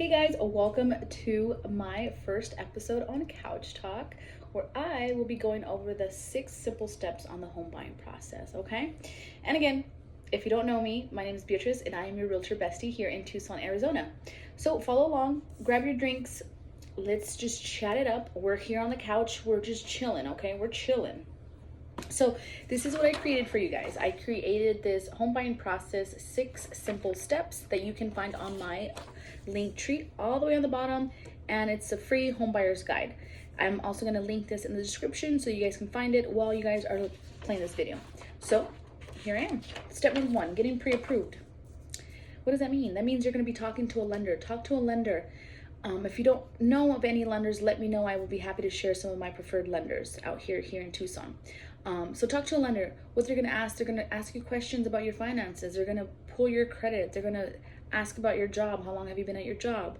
Hey guys, welcome to my first episode on Couch Talk, where I will be going over the 6 simple steps on the home buying process, okay? And again, if you don't know me, my name is Beatriz and I am your Realtor Bestie here in Tucson, Arizona. So follow along, grab your drinks, let's just chat it up. We're here on the couch, we're just chilling, okay? We're chilling. So this is what I created for you guys. I created this home buying process 6 simple steps that you can find on my link tree all the way on the bottom, and it's a free home buyer's guide. I'm also going to link this in the description so you guys can find it while you guys are playing this video. So here I am. Step number 1, getting pre-approved. What does that mean? That means you're going to be talking to a lender. Talk to a lender. If you don't know of any lenders, let me know. I will be happy to share some of my preferred lenders out here in Tucson. So talk to a lender. What they're going to ask you questions about your finances. They're going to pull your credit. They're going to ask about your job. How long have you been at your job?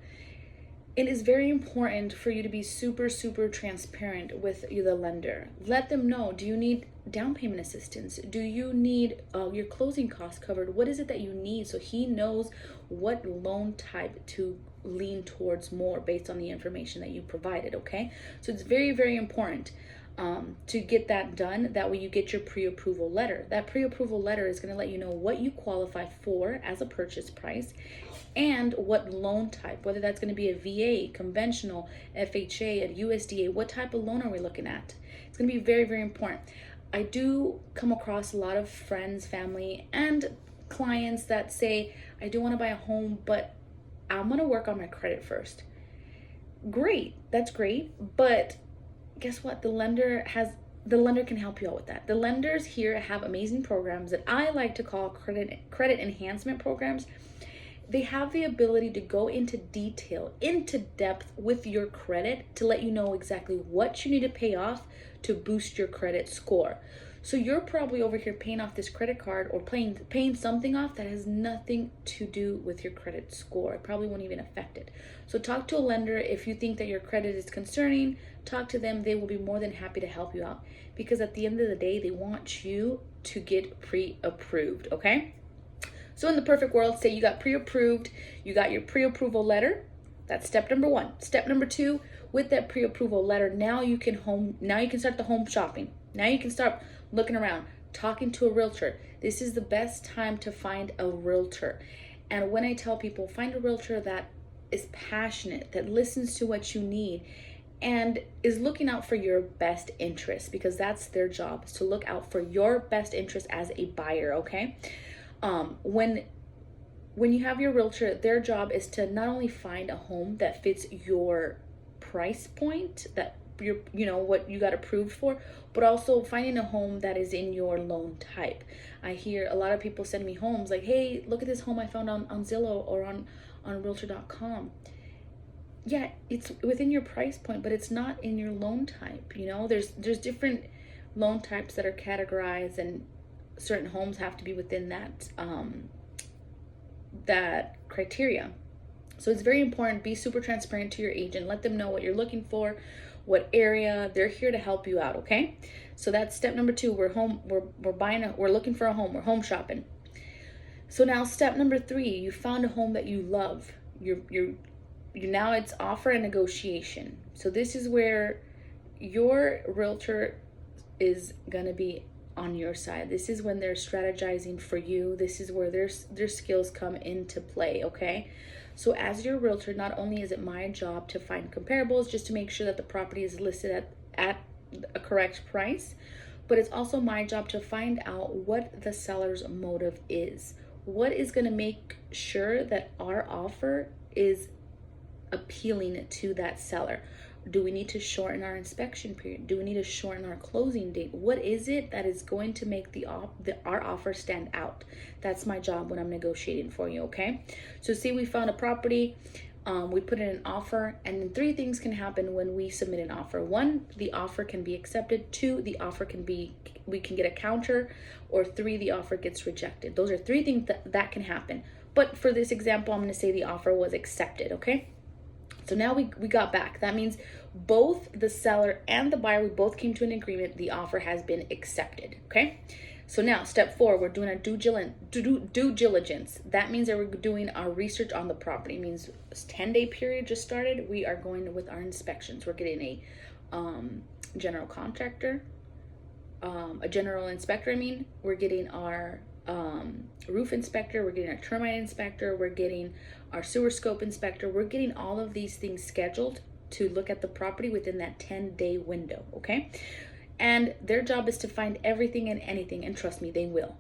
It is very important for you to be super transparent with the lender. Let them know, do you need down payment assistance? Do you need your closing costs covered? What is it that you need, so he knows what loan type to lean towards more based on the information that you provided, okay? So it's very important to get that done. That way you get your pre-approval letter. That pre-approval letter is going to let you know what you qualify for as a purchase price and what loan type, whether that's going to be a VA, conventional, FHA, and USDA. What type of loan are we looking at? It's going to be very important. I do come across a lot of friends, family, and clients that say, I do want to buy a home, but I'm going to work on my credit first. Great, that's great, but guess what? The lender can help you out with that. The lenders here have amazing programs that I like to call credit enhancement programs. They have the ability to go into detail, into depth with your credit to let you know exactly what you need to pay off to boost your credit score. So you're probably over here paying off this credit card or paying something off that has nothing to do with your credit score. It probably won't even affect it. So talk to a lender if you think that your credit is concerning. Talk to them. They will be more than happy to help you out, because at the end of the day, they want you to get pre-approved, okay? So in the perfect world, say you got pre-approved, you got your pre-approval letter. That's step number 1. Step number 2, with that pre-approval letter, now you can start the home shopping. Now you can start looking around, talking to a realtor. This is the best time to find a realtor. And when I tell people, find a realtor that is passionate, that listens to what you need, and is looking out for your best interest, because that's their job, is to look out for your best interest as a buyer, okay? When you have your realtor, their job is to not only find a home that fits your price point, that what you got approved for, but also finding a home that is in your loan type. I hear a lot of people send me homes like, hey, look at this home I found on Zillow or on Realtor.com. Yeah, it's within your price point, but it's not in your loan type. There's different loan types that are categorized, and certain homes have to be within that criteria. So it's very important. Be super transparent to your agent. Let them know what you're looking for, what area. They're here to help you out, okay? So that's step number 2. We're looking for a home. We're home shopping. So now step number 3, you found a home that you love. Now it's offer and negotiation. So this is where your realtor is gonna be on your side. This is when they're strategizing for you. This is where their skills come into play, okay? So as your realtor, not only is it my job to find comparables just to make sure that the property is listed at a correct price, but it's also my job to find out what the seller's motive is. What is going to make sure that our offer is appealing to that seller? Do we need to shorten our inspection period? Do we need to shorten our closing date? What is it that is going to make our offer stand out? That's my job when I'm negotiating for you, okay? So see, we found a property, we put in an offer, and then 3 things can happen when we submit an offer. 1, the offer can be accepted. 2, we can get a counter, or 3, the offer gets rejected. Those are 3 things that can happen. But for this example, I'm going to say the offer was accepted, okay? So now we got back. That means both the seller and the buyer, we both came to an agreement. The offer has been accepted, okay? So now, step 4, we're doing our due diligence. That means that we're doing our research on the property. It means 10-day period just started. We are going with our inspections. We're getting a general contractor, a general inspector. We're getting our roof inspector. We're getting our termite inspector. We're getting our sewer scope inspector. We're getting all of these things scheduled to look at the property within that 10-day window. Okay. And their job is to find everything and anything, and trust me, they will.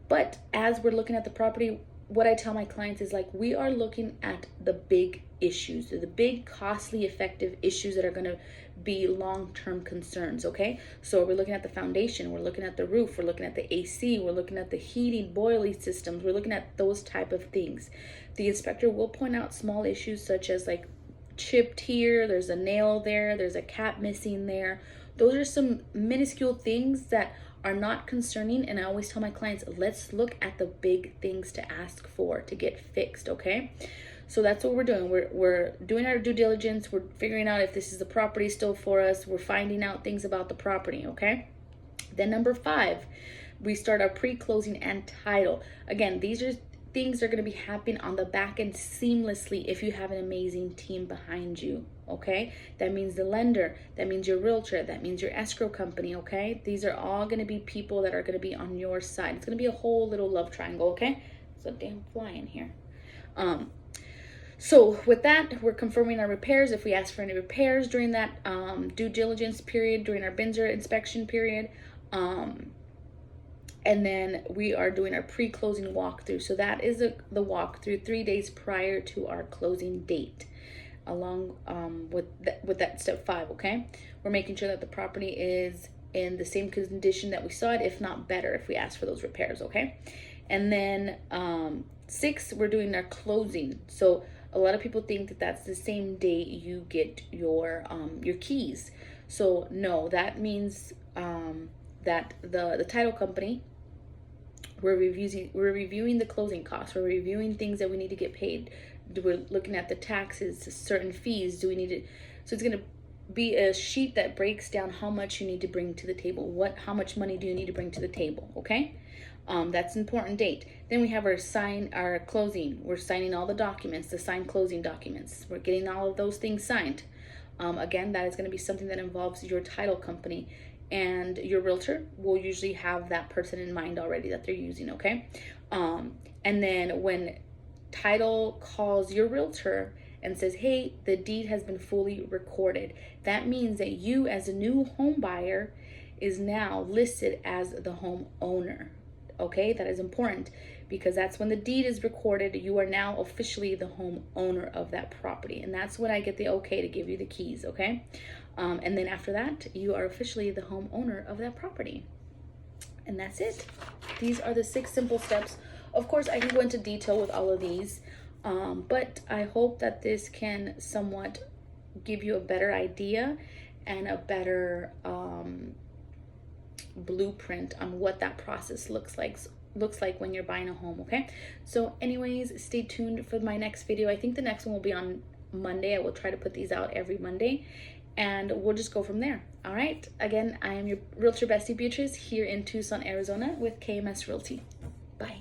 But as we're looking at the property, what I tell my clients is like, we are looking at the big issues, the big, costly, effective issues that are going to be long-term concerns, okay? So we're looking at the foundation, we're looking at the roof, we're looking at the AC, we're looking at the heating, boiling systems, we're looking at those type of things. The inspector will point out small issues such as like chipped here, there's a nail there, there's a cap missing there. Those are some minuscule things that are not concerning, and I always tell my clients, let's look at the big things to ask for to get fixed, okay? So that's what we're doing. We're doing our due diligence. We're figuring out if this is the property still for us. We're finding out things about the property, okay? Then number 5, we start our pre-closing and title. Again, these are things that are going to be happening on the back end seamlessly if you have an amazing team behind you, okay? That means the lender, that means your realtor, that means your escrow company, okay? These are all going to be people that are going to be on your side. It's going to be a whole little love triangle, okay? There's a damn fly in here. So with that, we're confirming our repairs. If we ask for any repairs during that due diligence period, during our Binzer inspection period, and then we are doing our pre-closing walkthrough. So that is the walkthrough 3 days prior to our closing date, along with that step 5, okay? We're making sure that the property is in the same condition that we saw it, if not better, if we ask for those repairs, okay? And then 6, we're doing our closing. So a lot of people think that that's the same day you get your keys. So no, that means that the title company, we're reviewing the closing costs. We're reviewing things that we need to get paid. We're looking at the taxes, certain fees. Do we need to? So it's going to be a sheet that breaks down how much you need to bring to the table. How much money do you need to bring to the table? Okay, that's an important date. Then we have our closing. We're signing all the documents, the signed closing documents. We're getting all of those things signed. Again, that is going to be something that involves your title company. And your realtor will usually have that person in mind already that they're using, okay? And then when title calls your realtor and says, hey, the deed has been fully recorded, that means that you as a new home buyer is now listed as the home owner, okay? That is important because that's when the deed is recorded. You are now officially the home owner of that property. And that's when I get the okay to give you the keys, okay? And then after that, you are officially the homeowner of that property. And that's it. These are the 6 simple steps. Of course, I can go into detail with all of these, but I hope that this can somewhat give you a better idea and a better blueprint on what that process looks like when you're buying a home, okay? So anyways, stay tuned for my next video. I think the next one will be on Monday. I will try to put these out every Monday, and we'll just go from there. All right. Again, I am your Realtor Bestie Beatriz here in Tucson, Arizona with KMS Realty. Bye.